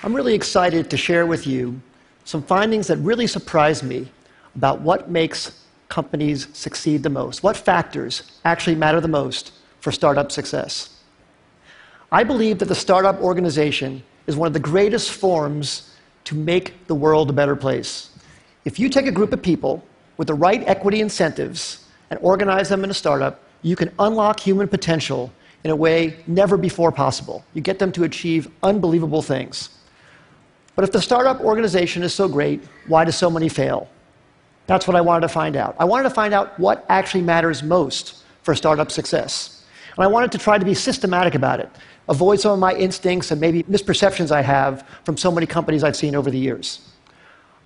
I'm really excited to share with you some findings that really surprised me about what makes companies succeed the most, what factors actually matter the most for startup success. I believe that the startup organization is one of the greatest forms to make the world a better place. If you take a group of people with the right equity incentives and organize them in a startup, you can unlock human potential in a way never before possible. You get them to achieve unbelievable things. But if the startup organization is so great, why do so many fail? That's what I wanted to find out. I wanted to find out what actually matters most for startup success. And I wanted to try to be systematic about it, avoid some of my instincts and maybe misperceptions I have from so many companies I've seen over the years.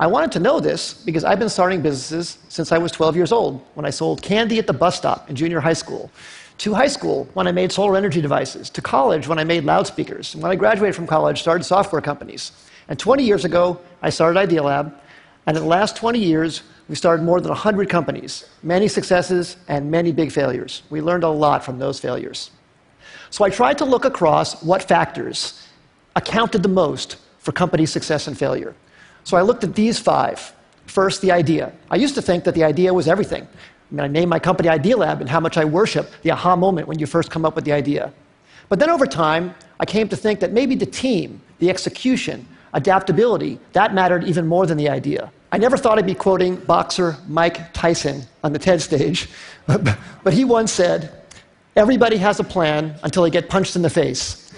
I wanted to know this because I've been starting businesses since I was 12 years old, when I sold candy at the bus stop in junior high school, to high school when I made solar energy devices, to college when I made loudspeakers, and when I graduated from college, started software companies. And 20 years ago, I started Idea Lab, and in the last 20 years, we started more than 100 companies, many successes and many big failures. We learned a lot from those failures. So I tried to look across what factors accounted the most for company success and failure. So I looked at these 5. First, the idea. I used to think that the idea was everything. I named my company Idea Lab and how much I worship the aha moment when you first come up with the idea. But then over time, I came to think that maybe the team, the execution, adaptability, that mattered even more than the idea. I never thought I'd be quoting boxer Mike Tyson on the TED stage, but he once said, "Everybody has a plan until they get punched in the face."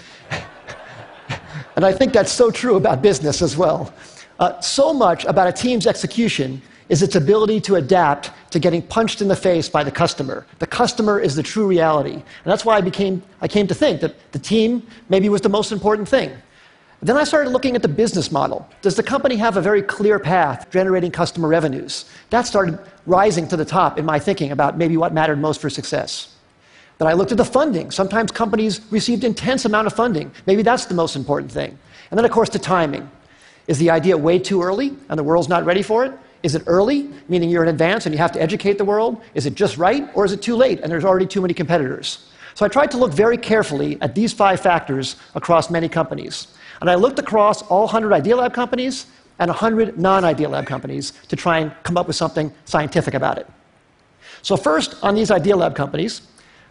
And I think that's so true about business as well. So much about a team's execution is its ability to adapt to getting punched in the face by the customer. The customer is the true reality. And that's why I came to think that the team maybe was the most important thing. Then I started looking at the business model. Does the company have a very clear path generating customer revenues? That started rising to the top in my thinking about maybe what mattered most for success. Then I looked at the funding. Sometimes companies received intense amount of funding. Maybe that's the most important thing. And then, of course, the timing. Is the idea way too early and the world's not ready for it? Is it early, meaning you're in advance and you have to educate the world? Is it just right, or is it too late and there's already too many competitors? So I tried to look very carefully at these 5 factors across many companies. And I looked across all 100 Idea Lab companies and 100 non-Idea Lab companies to try and come up with something scientific about it. So first, on these Idea Lab companies,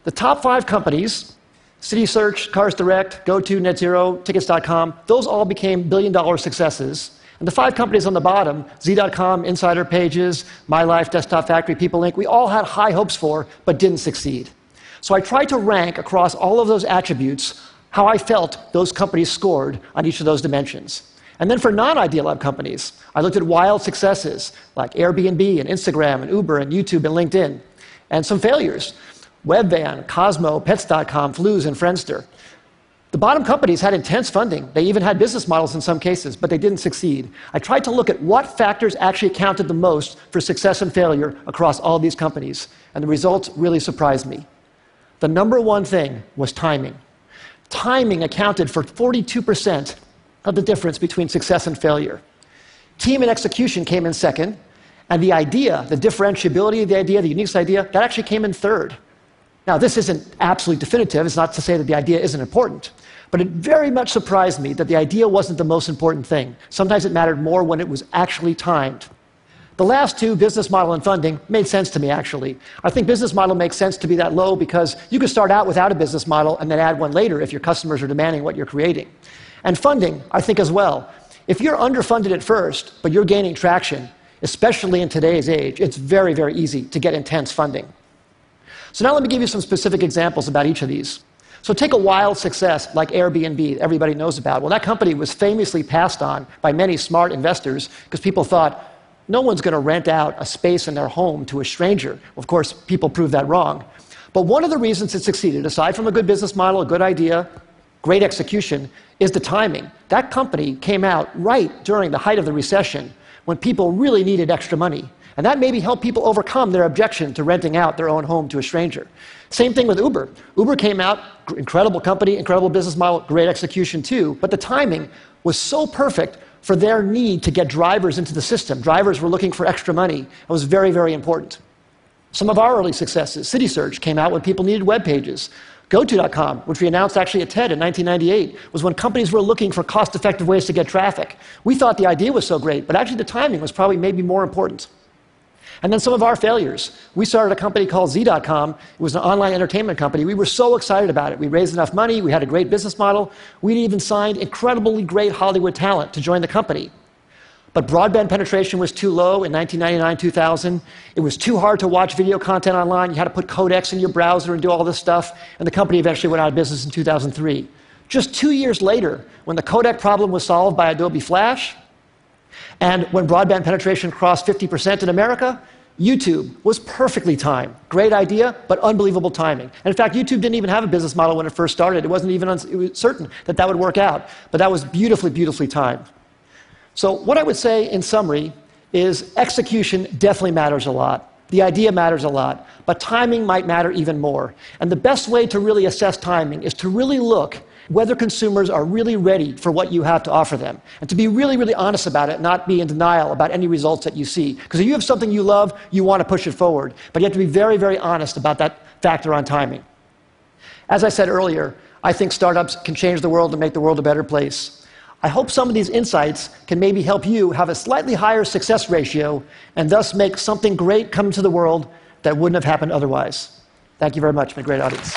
the top 5 companies, CitySearch, Cars Direct, GoTo, NetZero, Tickets.com, those all became billion-dollar successes. And the 5 companies on the bottom, Z.com, Insider Pages, My Life, Desktop Factory, People Inc., we all had high hopes for, but didn't succeed. So I tried to rank across all of those attributes how I felt those companies scored on each of those dimensions. And then for non-Idea Lab companies, I looked at wild successes like Airbnb and Instagram and Uber and YouTube and LinkedIn, and some failures, Webvan, Cosmo, Pets.com, Flues, and Friendster. The bottom companies had intense funding. They even had business models in some cases, but they didn't succeed. I tried to look at what factors actually accounted the most for success and failure across all these companies, and the results really surprised me. The number one thing was timing. Timing accounted for 42% of the difference between success and failure. Team and execution came in second, and the idea, the differentiability of the idea, the uniqueness idea, that actually came in third. Now, this isn't absolutely definitive. It's not to say that the idea isn't important. But it very much surprised me that the idea wasn't the most important thing. Sometimes it mattered more when it was actually timed. The last 2, business model and funding, made sense to me, actually. I think business model makes sense to be that low because you can start out without a business model and then add one later if your customers are demanding what you're creating. And funding, I think as well. If you're underfunded at first, but you're gaining traction, especially in today's age, it's very, very easy to get intense funding. So now let me give you some specific examples about each of these. So take a wild success like Airbnb, that everybody knows about. Well, that company was famously passed on by many smart investors because people thought, no one's going to rent out a space in their home to a stranger. Well, of course, people proved that wrong. But one of the reasons it succeeded, aside from a good business model, a good idea, great execution, is the timing. That company came out right during the height of the recession when people really needed extra money. And that maybe helped people overcome their objection to renting out their own home to a stranger. Same thing with Uber. Uber came out, incredible company, incredible business model, great execution too, but the timing was so perfect for their need to get drivers into the system. Drivers were looking for extra money. It was very, very important. Some of our early successes, CitySearch came out when people needed web pages. GoTo.com, which we announced actually at TED in 1998, was when companies were looking for cost-effective ways to get traffic. We thought the idea was so great, but actually the timing was probably maybe more important. And then some of our failures. We started a company called Z.com. It was an online entertainment company. We were so excited about it. We raised enough money. We had a great business model. We even signed incredibly great Hollywood talent to join the company. But broadband penetration was too low in 1999, 2000. It was too hard to watch video content online. You had to put codecs in your browser and do all this stuff. And the company eventually went out of business in 2003. Just 2 years later, when the codec problem was solved by Adobe Flash, and when broadband penetration crossed 50% in America, YouTube was perfectly timed. Great idea, but unbelievable timing. And in fact, YouTube didn't even have a business model when it first started. It wasn't even it was certain that that would work out. But that was beautifully, beautifully timed. So what I would say in summary is execution definitely matters a lot. The idea matters a lot, but timing might matter even more. And the best way to really assess timing is to really look whether consumers are really ready for what you have to offer them, and to be really, really honest about it, not be in denial about any results that you see. Because if you have something you love, you want to push it forward, but you have to be very, very honest about that factor on timing. As I said earlier, I think startups can change the world and make the world a better place. I hope some of these insights can maybe help you have a slightly higher success ratio and thus make something great come to the world that wouldn't have happened otherwise. Thank you very much, my great audience.